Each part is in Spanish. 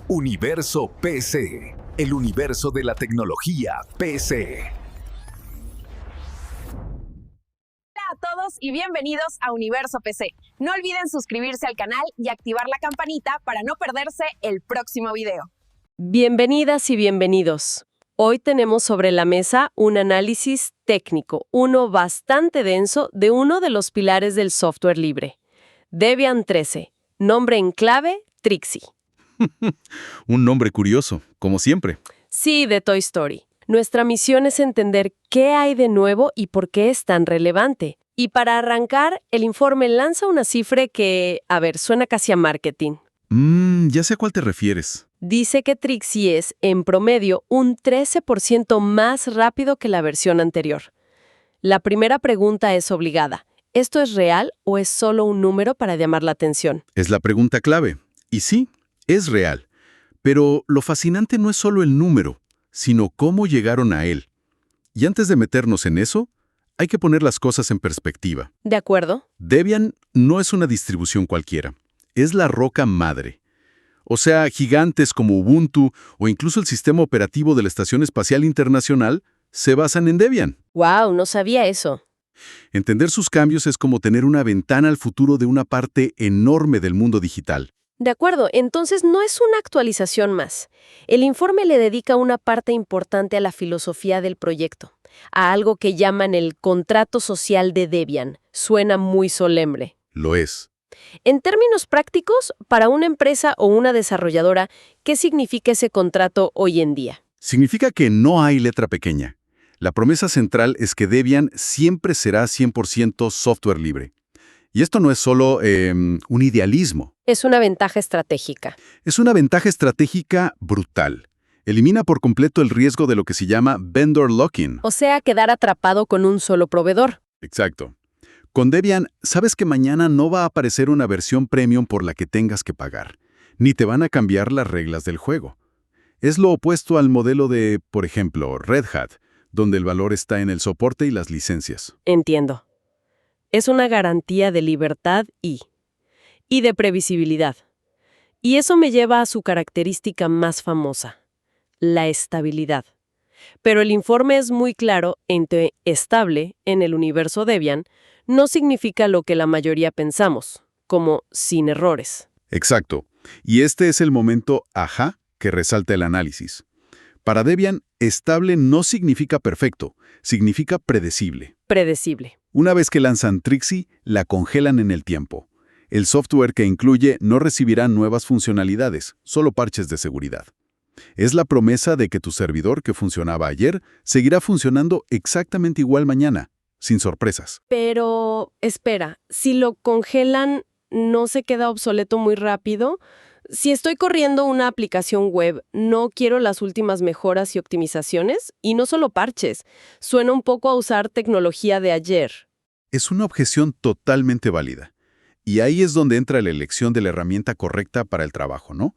Universo PC, el universo de la tecnología PC. Hola a todos y bienvenidos a Universo PC. No olviden suscribirse al canal y activar la campanita para no perderse el próximo video. Bienvenidas y bienvenidos. Hoy tenemos sobre la mesa un análisis técnico, uno bastante denso, de uno de los pilares del software libre. Debian 13, nombre en clave, Trixie. Un nombre curioso, como siempre. Sí, de Toy Story. Nuestra misión es entender qué hay de nuevo y por qué es tan relevante. Y para arrancar, el informe lanza una cifra que, suena casi a marketing. Ya sé a cuál te refieres. Dice que Trixie es, en promedio, un 13% más rápido que la versión anterior. La primera pregunta es obligada. ¿Esto es real o es solo un número para llamar la atención? Es la pregunta clave. Y sí, es real. Pero lo fascinante no es solo el número, sino cómo llegaron a él. Y antes de meternos en eso, hay que poner las cosas en perspectiva. ¿De acuerdo? Debian no es una distribución cualquiera. Es la roca madre. O sea, gigantes como Ubuntu o incluso el sistema operativo de la Estación Espacial Internacional se basan en Debian. ¡Wow! No sabía eso. Entender sus cambios es como tener una ventana al futuro de una parte enorme del mundo digital. De acuerdo, entonces no es una actualización más. El informe le dedica una parte importante a la filosofía del proyecto, a algo que llaman el contrato social de Debian. Suena muy solemne. Lo es. En términos prácticos, para una empresa o una desarrolladora, ¿qué significa ese contrato hoy en día? Significa que no hay letra pequeña. La promesa central es que Debian siempre será 100% software libre. Y esto no es solo un idealismo. Es una ventaja estratégica. Es una ventaja estratégica brutal. Elimina por completo el riesgo de lo que se llama vendor lock-in. O sea, quedar atrapado con un solo proveedor. Exacto. Con Debian, sabes que mañana no va a aparecer una versión premium por la que tengas que pagar, ni te van a cambiar las reglas del juego. Es lo opuesto al modelo de, por ejemplo, Red Hat, donde el valor está en el soporte y las licencias. Entiendo. Es una garantía de libertad y de previsibilidad. Y eso me lleva a su característica más famosa, la estabilidad. Pero el informe es muy claro en que estable en el universo Debian no significa lo que la mayoría pensamos, como sin errores. Exacto. Y este es el momento ajá que resalta el análisis. Para Debian, estable no significa perfecto, significa predecible. Predecible. Una vez que lanzan Trixie, la congelan en el tiempo. El software que incluye no recibirá nuevas funcionalidades, solo parches de seguridad. Es la promesa de que tu servidor que funcionaba ayer seguirá funcionando exactamente igual mañana, sin sorpresas. Pero, espera, si lo congelan, ¿no se queda obsoleto muy rápido? Si estoy corriendo una aplicación web, no quiero las últimas mejoras y optimizaciones, y no solo parches. Suena un poco a usar tecnología de ayer. Es una objeción totalmente válida. Y ahí es donde entra la elección de la herramienta correcta para el trabajo, ¿no?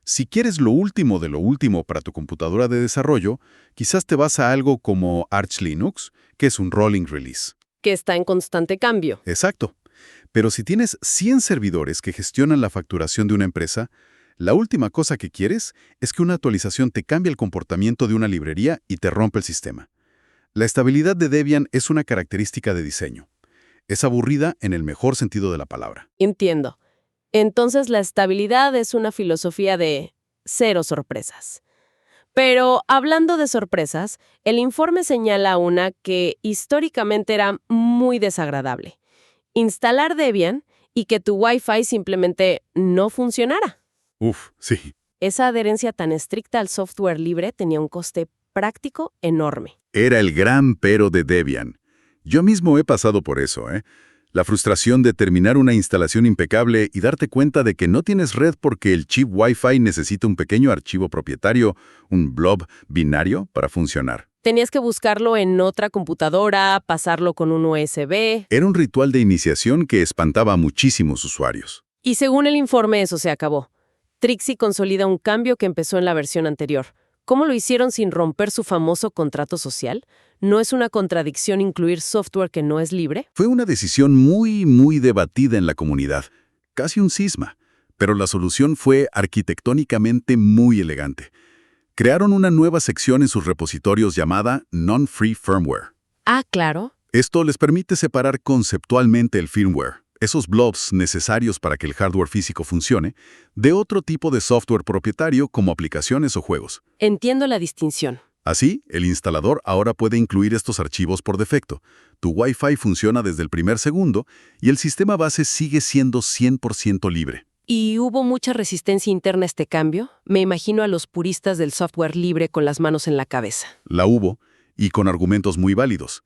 Si quieres lo último de lo último para tu computadora de desarrollo, quizás te vas a algo como Arch Linux, que es un rolling release. Que está en constante cambio. Exacto. Pero si tienes 100 servidores que gestionan la facturación de una empresa, la última cosa que quieres es que una actualización te cambie el comportamiento de una librería y te rompa el sistema. La estabilidad de Debian es una característica de diseño. Es aburrida en el mejor sentido de la palabra. Entiendo. Entonces la estabilidad es una filosofía de cero sorpresas. Pero hablando de sorpresas, el informe señala una que históricamente era muy desagradable. Instalar Debian y que tu Wi-Fi simplemente no funcionara. Sí. Esa adherencia tan estricta al software libre tenía un coste práctico enorme. Era el gran pero de Debian. Yo mismo he pasado por eso, ¿eh? La frustración de terminar una instalación impecable y darte cuenta de que no tienes red porque el chip Wi-Fi necesita un pequeño archivo propietario, un blob binario, para funcionar. Tenías que buscarlo en otra computadora, pasarlo con un USB. Era un ritual de iniciación que espantaba a muchísimos usuarios. Y según el informe, eso se acabó. Trixie consolida un cambio que empezó en la versión anterior. ¿Cómo lo hicieron sin romper su famoso contrato social? ¿No es una contradicción incluir software que no es libre? Fue una decisión muy debatida en la comunidad. Casi un cisma. pero la solución fue arquitectónicamente muy elegante. Crearon una nueva sección en sus repositorios llamada Non-Free Firmware. Ah, claro. Esto les permite separar conceptualmente el firmware, esos blobs necesarios para que el hardware físico funcione, de otro tipo de software propietario como aplicaciones o juegos. Entiendo la distinción. Así, el instalador ahora puede incluir estos archivos por defecto. Tu Wi-Fi funciona desde el primer segundo y el sistema base sigue siendo 100% libre. ¿Y hubo mucha resistencia interna a este cambio? Me imagino a los puristas del software libre con las manos en la cabeza. La hubo, y con argumentos muy válidos.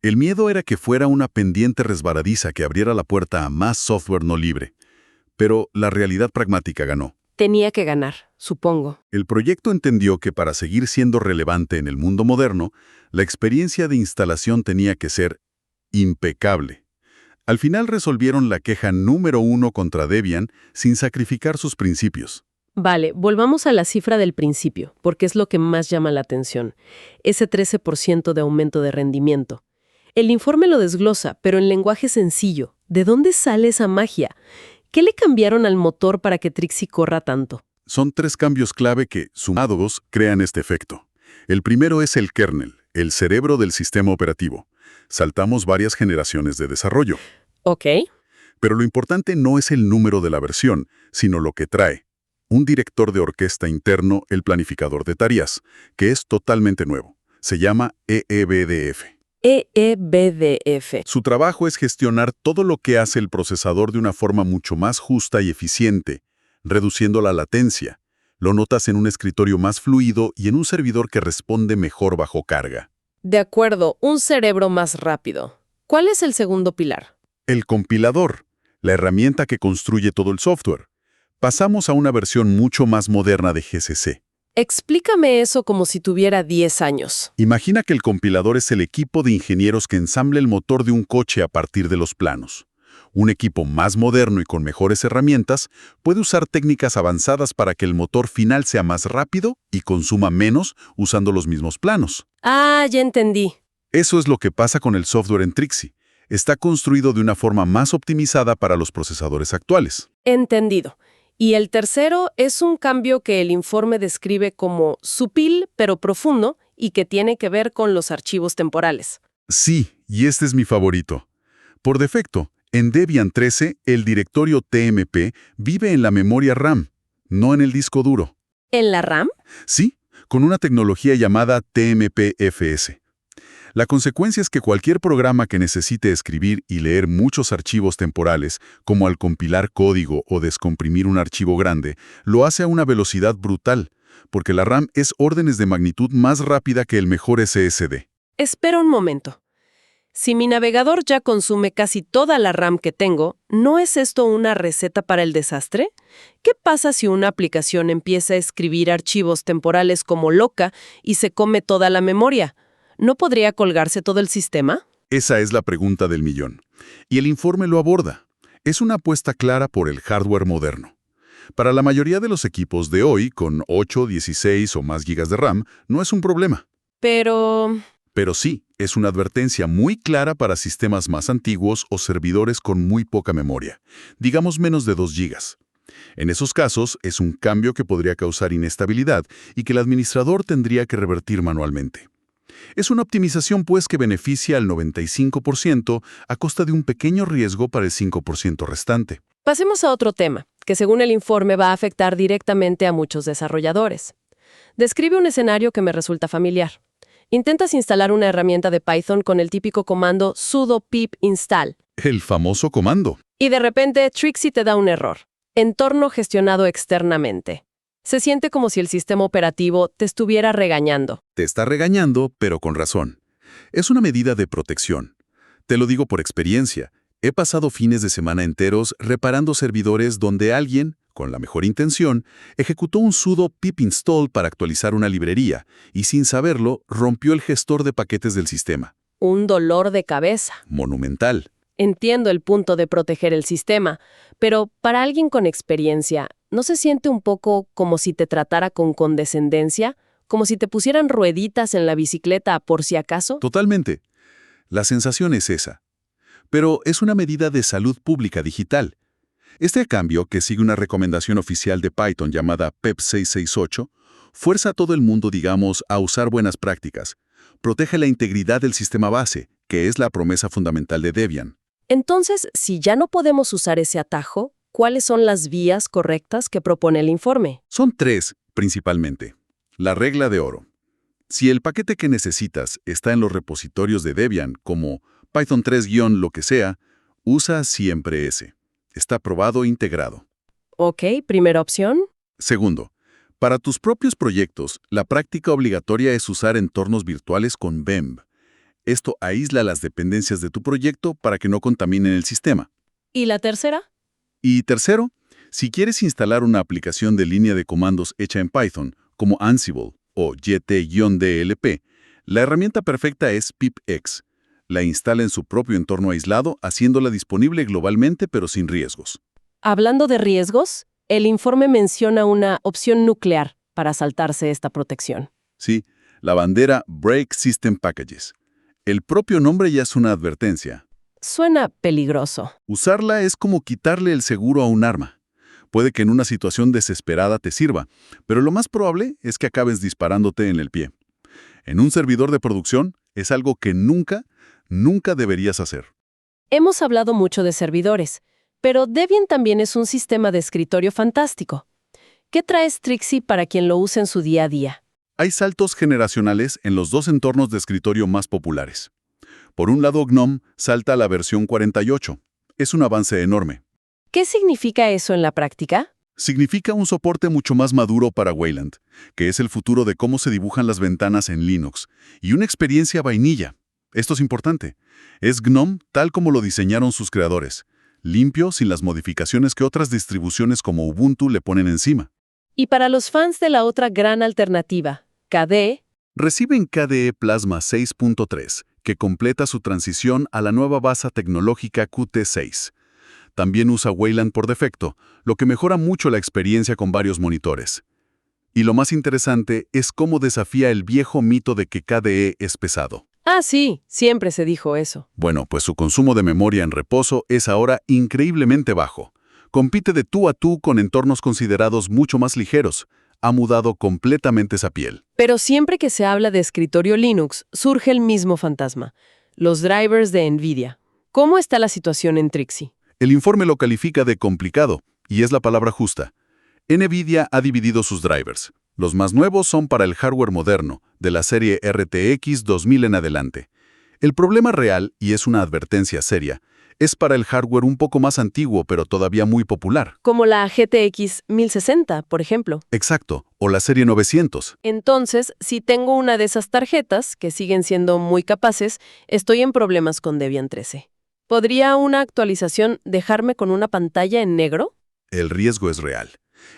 El miedo era que fuera una pendiente resbaladiza que abriera la puerta a más software no libre. Pero la realidad pragmática ganó. Tenía que ganar, supongo. El proyecto entendió que para seguir siendo relevante en el mundo moderno, la experiencia de instalación tenía que ser impecable. Al final resolvieron la queja número 1 contra Debian sin sacrificar sus principios. Vale, volvamos a la cifra del principio, porque es lo que más llama la atención. Ese 13% de aumento de rendimiento. El informe lo desglosa, pero en lenguaje sencillo. ¿De dónde sale esa magia? ¿Qué le cambiaron al motor para que Trixie corra tanto? Son 3 cambios clave que, sumados, crean este efecto. El primero es el kernel, el cerebro del sistema operativo. Saltamos varias generaciones de desarrollo. Ok. Pero lo importante no es el número de la versión, sino lo que trae. Un director de orquesta interno, el planificador de tareas, que es totalmente nuevo. Se llama EEBDF. EEBDF. Su trabajo es gestionar todo lo que hace el procesador de una forma mucho más justa y eficiente, reduciendo la latencia. Lo notas en un escritorio más fluido y en un servidor que responde mejor bajo carga. De acuerdo, un cerebro más rápido. ¿Cuál es el segundo pilar? El compilador, la herramienta que construye todo el software. Pasamos a una versión mucho más moderna de GCC. Explícame eso como si tuviera 10 años. Imagina que el compilador es el equipo de ingenieros que ensambla el motor de un coche a partir de los planos. Un equipo más moderno y con mejores herramientas puede usar técnicas avanzadas para que el motor final sea más rápido y consuma menos usando los mismos planos. Ah, ya entendí. Eso es lo que pasa con el software en Trixie. Está construido de una forma más optimizada para los procesadores actuales. Entendido. Y el tercero es un cambio que el informe describe como sutil pero profundo y que tiene que ver con los archivos temporales. Sí, y este es mi favorito. Por defecto, en Debian 13, el directorio TMP vive en la memoria RAM, no en el disco duro. ¿En la RAM? Sí, con una tecnología llamada TMP-FS. La consecuencia es que cualquier programa que necesite escribir y leer muchos archivos temporales, como al compilar código o descomprimir un archivo grande, lo hace a una velocidad brutal, porque la RAM es órdenes de magnitud más rápida que el mejor SSD. Espera un momento. Si mi navegador ya consume casi toda la RAM que tengo, ¿no es esto una receta para el desastre? ¿Qué pasa si una aplicación empieza a escribir archivos temporales como loca y se come toda la memoria? ¿No podría colgarse todo el sistema? Esa es la pregunta del millón. Y el informe lo aborda. Es una apuesta clara por el hardware moderno. Para la mayoría de los equipos de hoy, con 8, 16 o más gigas de RAM, no es un problema. Pero sí, es una advertencia muy clara para sistemas más antiguos o servidores con muy poca memoria, digamos menos de 2 gigas. En esos casos, es un cambio que podría causar inestabilidad y que el administrador tendría que revertir manualmente. Es una optimización pues que beneficia al 95% a costa de un pequeño riesgo para el 5% restante. pasemos a otro tema, que según el informe va a afectar directamente a muchos desarrolladores. Describe un escenario que me resulta familiar. Intentas instalar una herramienta de Python con el típico comando sudo pip install. El famoso comando. Y de repente Trixie te da un error. Entorno gestionado externamente. Se siente como si el sistema operativo te estuviera regañando. Te está regañando, pero con razón. Es una medida de protección. Te lo digo por experiencia. He pasado fines de semana enteros reparando servidores donde alguien, con la mejor intención, ejecutó un sudo pip install para actualizar una librería y sin saberlo rompió el gestor de paquetes del sistema. Un dolor de cabeza. Monumental. Entiendo el punto de proteger el sistema, pero para alguien con experiencia, ¿no se siente un poco como si te tratara con condescendencia? ¿Como si te pusieran rueditas en la bicicleta por si acaso? Totalmente. La sensación es esa. Pero es una medida de salud pública digital. Este cambio, que sigue una recomendación oficial de Python llamada PEP 668, fuerza a todo el mundo, digamos, a usar buenas prácticas. Protege la integridad del sistema base, que es la promesa fundamental de Debian. Entonces, si ya no podemos usar ese atajo, ¿cuáles son las vías correctas que propone el informe? Son 3, principalmente. La regla de oro. Si el paquete que necesitas está en los repositorios de Debian, como Python 3- lo que sea, usa siempre ese. Está probado e integrado. Ok, primera opción. Segundo, para tus propios proyectos, la práctica obligatoria es usar entornos virtuales con VEMP. Esto aísla las dependencias de tu proyecto para que no contaminen el sistema. ¿Y la tercera? Y tercero, si quieres instalar una aplicación de línea de comandos hecha en Python, como Ansible o YT-DLP, la herramienta perfecta es pipx. La instala en su propio entorno aislado, haciéndola disponible globalmente pero sin riesgos. Hablando de riesgos, el informe menciona una opción nuclear para saltarse esta protección. Sí, la bandera Break System Packages. El propio nombre ya es una advertencia. Suena peligroso. Usarla es como quitarle el seguro a un arma. Puede que en una situación desesperada te sirva, pero lo más probable es que acabes disparándote en el pie. En un servidor de producción es algo que nunca deberías hacer. Hemos hablado mucho de servidores, pero Debian también es un sistema de escritorio fantástico. ¿Qué trae Strixie para quien lo use en su día a día? Hay saltos generacionales en los dos entornos de escritorio más populares. Por un lado, GNOME salta a la versión 48. Es un avance enorme. ¿Qué significa eso en la práctica? Significa un soporte mucho más maduro para Wayland, que es el futuro de cómo se dibujan las ventanas en Linux, y una experiencia vainilla. Esto es importante. Es GNOME tal como lo diseñaron sus creadores, limpio sin las modificaciones que otras distribuciones como Ubuntu le ponen encima. Y para los fans de la otra gran alternativa, KDE, Reciben KDE Plasma 6.3, que completa su transición a la nueva base tecnológica Qt6. También usa Wayland por defecto, lo que mejora mucho la experiencia con varios monitores. Y lo más interesante es cómo desafía el viejo mito de que KDE es pesado. Ah, sí, siempre se dijo eso. Bueno, pues su consumo de memoria en reposo es ahora increíblemente bajo. Compite de tú a tú con entornos considerados mucho más ligeros. Ha mudado completamente esa piel. Pero siempre que se habla de escritorio Linux, surge el mismo fantasma. Los drivers de NVIDIA. ¿Cómo está la situación en Trixie? El informe lo califica de complicado, y es la palabra justa. NVIDIA ha dividido sus drivers. Los más nuevos son para el hardware moderno, de la serie RTX 2000 en adelante. El problema real, y es una advertencia seria, es para el hardware un poco más antiguo pero todavía muy popular. Como la GTX 1060, por ejemplo. Exacto, o la serie 900. Entonces, si tengo una de esas tarjetas, que siguen siendo muy capaces, estoy en problemas con Debian 13. ¿Podría una actualización dejarme con una pantalla en negro? El riesgo es real.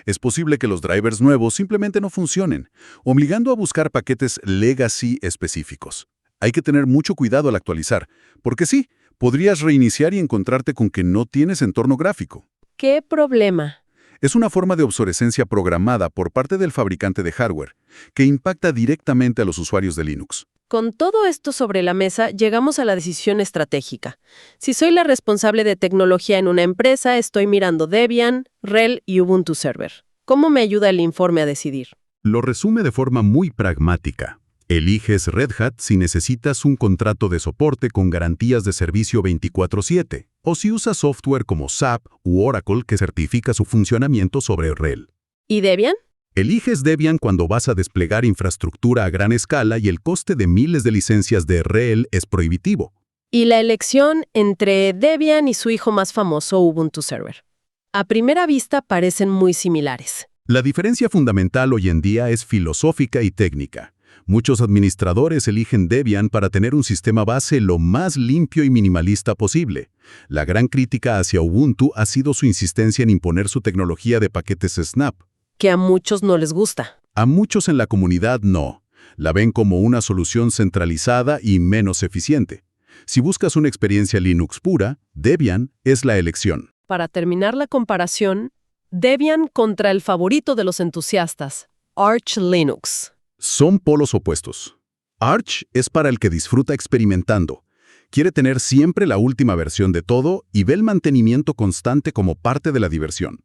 Es posible que los drivers nuevos simplemente no funcionen, obligando a buscar paquetes legacy específicos. Hay que tener mucho cuidado al actualizar, porque sí, podrías reiniciar y encontrarte con que no tienes entorno gráfico. ¿Qué problema? Es una forma de obsolescencia programada por parte del fabricante de hardware, que impacta directamente a los usuarios de Linux. Con todo esto sobre la mesa, llegamos a la decisión estratégica. Si soy la responsable de tecnología en una empresa, estoy mirando Debian, RHEL y Ubuntu Server. ¿Cómo me ayuda el informe a decidir? Lo resume de forma muy pragmática. Eliges Red Hat si necesitas un contrato de soporte con garantías de servicio 24/7, o si usas software como SAP u Oracle que certifica su funcionamiento sobre RHEL. ¿Y Debian? Eliges Debian cuando vas a desplegar infraestructura a gran escala y el coste de miles de licencias de RHEL es prohibitivo. Y la elección entre Debian y su hijo más famoso, Ubuntu Server. A primera vista parecen muy similares. La diferencia fundamental hoy en día es filosófica y técnica. Muchos administradores eligen Debian para tener un sistema base lo más limpio y minimalista posible. La gran crítica hacia Ubuntu ha sido su insistencia en imponer su tecnología de paquetes Snap. Que a muchos no les gusta. A muchos en la comunidad no. La ven como una solución centralizada y menos eficiente. Si buscas una experiencia Linux pura, Debian es la elección. Para terminar la comparación, Debian contra el favorito de los entusiastas, Arch Linux. Son polos opuestos. Arch es para el que disfruta experimentando. Quiere tener siempre la última versión de todo y ve el mantenimiento constante como parte de la diversión.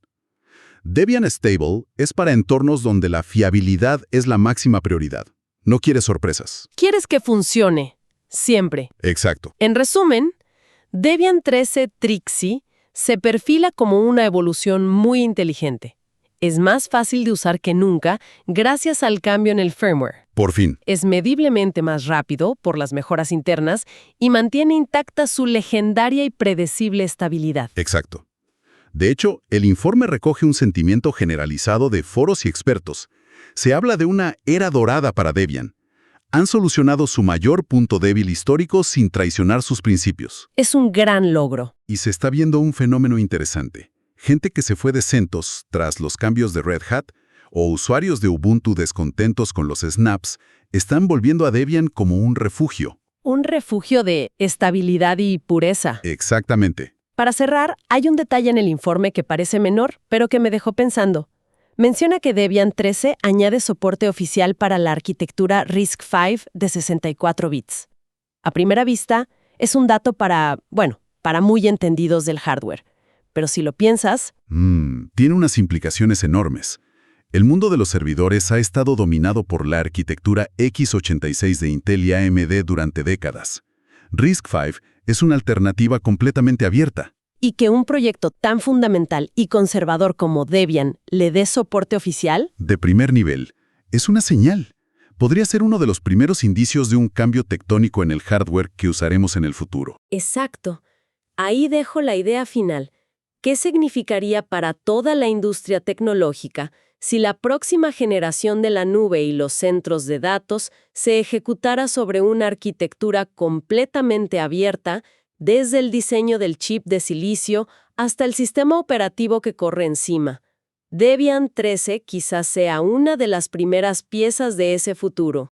Debian Stable es para entornos donde la fiabilidad es la máxima prioridad. No quiere sorpresas. Quieres que funcione, siempre. Exacto. En resumen, Debian 13 Trixie se perfila como una evolución muy inteligente. Es más fácil de usar que nunca gracias al cambio en el firmware. Por fin. Es mediblemente más rápido por las mejoras internas y mantiene intacta su legendaria y predecible estabilidad. Exacto. De hecho, el informe recoge un sentimiento generalizado de foros y expertos. Se habla de una era dorada para Debian. Han solucionado su mayor punto débil histórico sin traicionar sus principios. Es un gran logro. Y se está viendo un fenómeno interesante. Gente que se fue de CentOS tras los cambios de Red Hat o usuarios de Ubuntu descontentos con los snaps están volviendo a Debian como un refugio. Un refugio de estabilidad y pureza. Exactamente. Para cerrar, hay un detalle en el informe que parece menor, pero que me dejó pensando. Menciona que Debian 13 añade soporte oficial para la arquitectura RISC-V de 64 bits. A primera vista, es un dato para muy entendidos del hardware. Pero si lo piensas... Tiene unas implicaciones enormes. El mundo de los servidores ha estado dominado por la arquitectura x86 de Intel y AMD durante décadas. RISC-V es una alternativa completamente abierta. Y que un proyecto tan fundamental y conservador como Debian le dé soporte oficial... De primer nivel. Es una señal. Podría ser uno de los primeros indicios de un cambio tectónico en el hardware que usaremos en el futuro. Exacto. Ahí dejo la idea final. ¿Qué significaría para toda la industria tecnológica si la próxima generación de la nube y los centros de datos se ejecutara sobre una arquitectura completamente abierta, desde el diseño del chip de silicio hasta el sistema operativo que corre encima? Debian 13 quizás sea una de las primeras piezas de ese futuro.